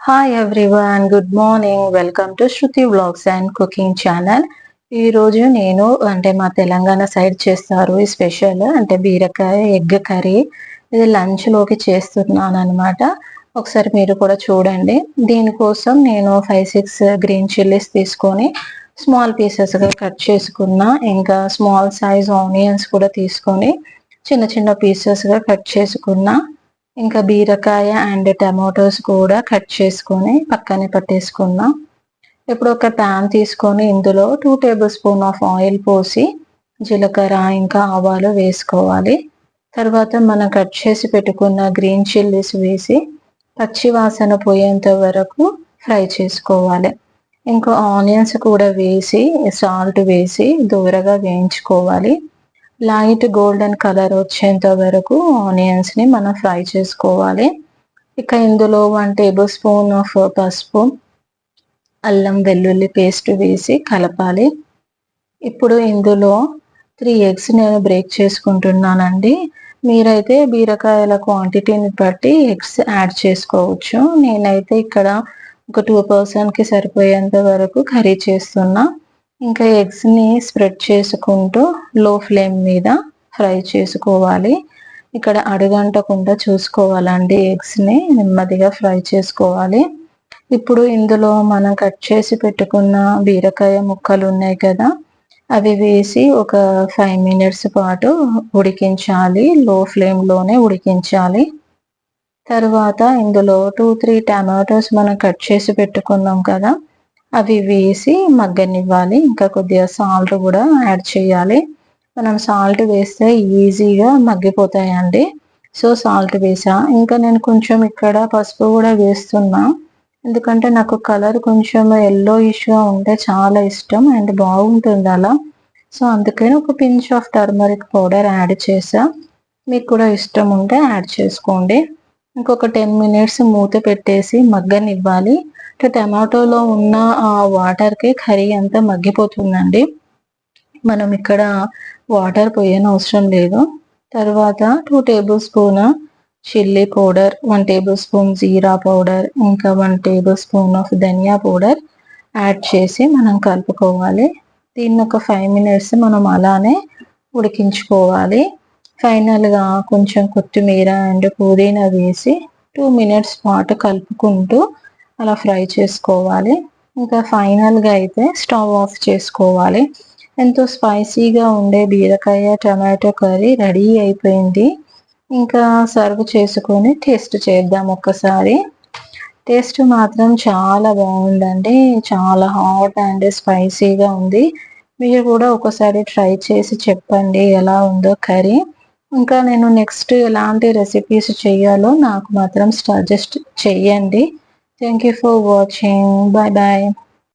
Hi everyone, good morning. Welcome to Shruti vlogs and cooking channel. ఈరోజు నేను మా Telangana side చేస్తారు ఈ స్పెషల్ బీరకాయ ఎగ్ కర్రీ. ఇది లంచ్లోకి చేస్తున్నాను అనమాట. ఒకసారి మీరు కూడా చూడండి. దీనికోసం నేను 5-6 గ్రీన్ చిల్లీస్ తీసుకొని స్మాల్ పీసెస్గా కట్ చేసుకున్నా. ఇంకా స్మాల్ సైజ్ ఆనియన్స్ కూడా తీసుకొని చిన్న చిన్న పీసెస్గా కట్ చేసుకున్నా. ఇంకా బీరకాయ అండ్ టమాటోస్ కూడా కట్ చేసుకొని పక్కనే పట్టేసుకున్నా. ఇప్పుడు ఒక ప్యాన్ తీసుకొని ఇందులో 2 టేబుల్ స్పూన్ ఆఫ్ ఆయిల్ పోసి జీలకర్ర ఇంకా ఆవాలు వేసుకోవాలి. తర్వాత మనం కట్ చేసి పెట్టుకున్న గ్రీన్ చిల్లీస్ వేసి పచ్చి వాసన పోయేంత వరకు ఫ్రై చేసుకోవాలి. ఇంకా ఆనియన్స్ కూడా వేసి సాల్ట్ వేసి దూరగా వేయించుకోవాలి. లైట్ గోల్డెన్ కలర్ వచ్చేంత వరకు ఆనియన్స్ ని మనం ఫ్రై చేసుకోవాలి. ఇక ఇందులో 1 టేబుల్ స్పూన్ ఆఫ్ పసుపు, అల్లం వెల్లుల్లి పేస్ట్ వేసి కలపాలి. ఇప్పుడు ఇందులో 3 ఎగ్స్ నేను బ్రేక్ చేసుకుంటున్నానండి. మీరైతే బీరకాయల క్వాంటిటీని బట్టి ఎగ్స్ యాడ్ చేసుకోవచ్చు. నేనైతే ఇక్కడ ఒక 2 పర్సన్కి సరిపోయేంత వరకు కర్రీ చేస్తున్నా. ఇంకా ఎగ్స్ని స్ప్రెడ్ చేసుకుంటూ లో ఫ్లేమ్ మీద ఫ్రై చేసుకోవాలి. ఇక్కడ అడుగంటకుండా చూసుకోవాలండి. ఎగ్స్ని నెమ్మదిగా ఫ్రై చేసుకోవాలి. ఇప్పుడు ఇందులో మనం కట్ చేసి పెట్టుకున్న బీరకాయ ముక్కలు ఉన్నాయి కదా, అవి వేసి ఒక 5 మినిట్స్ పాటు ఉడికించాలి. లో ఫ్లేమ్లోనే ఉడికించాలి. తర్వాత ఇందులో 2-3 టమాటోస్ మనం కట్ చేసి పెట్టుకున్నాం కదా, అవి వేసి మగ్గనివ్వాలి. ఇంకా కొద్దిగా సాల్ట్ కూడా యాడ్ చేయాలి. మనం సాల్ట్ వేస్తే ఈజీగా మగ్గిపోతాయండి. సో సాల్ట్ వేసా. ఇంకా నేను కొంచెం ఇక్కడ పసుపు కూడా వేస్తున్నా. ఎందుకంటే నాకు కలర్ కొంచెం yellowish-గా ఉంటే చాలా ఇష్టం అండ్ బాగుంటుంది అలా. సో అందుకని ఒక pinch of turmeric powder add చేసా. మీకు కూడా ఇష్టం ఉంటే యాడ్ చేసుకోండి. ఇంకొక 10 మినిట్స్ మూత పెట్టేసి మగ్గనివ్వాలి. టమాటోలో ఉన్న ఆ వాటర్కి కర్రీ అంతా మగ్గిపోతుందండి. మనం ఇక్కడ వాటర్ పోయనవసరం లేదు. తర్వాత 2 tablespoon chilli powder, 1 tablespoon జీరా పౌడర్, ఇంకా 1 టేబుల్ స్పూన్ ఆఫ్ ధనియా పౌడర్ యాడ్ చేసి మనం కలుపుకోవాలి. దీన్ని ఒక 5 మినిట్స్ మనం అలానే ఉడికించుకోవాలి. ఫైనల్గా కొంచెం కొత్తిమీర అండ్ పుదీనా వేసి 2 మినిట్స్ పాటు కలుపుకుంటూ అలా ఫ్రై చేసుకోవాలి. ఇంకా ఫైనల్గా అయితే స్టవ్ ఆఫ్ చేసుకోవాలి. ఎంతో స్పైసీగా ఉండే బీరకాయ టమాటో కర్రీ రెడీ అయిపోయింది. ఇంకా సర్వ్ చేసుకొని టేస్ట్ చేద్దాం ఒక్కసారి. టేస్ట్ మాత్రం చాలా బాగుందండి. చాలా హాట్ అండ్ స్పైసీగా ఉంది. మీరు కూడా ఒకసారి ట్రై చేసి చెప్పండి ఎలా ఉందో కర్రీ. ఇంకా నేను నెక్స్ట్ ఎలాంటి రెసిపీస్ చేయాలో నాకు మాత్రం సజెస్ట్ చెయ్యండి. Thank you for watching. Bye bye.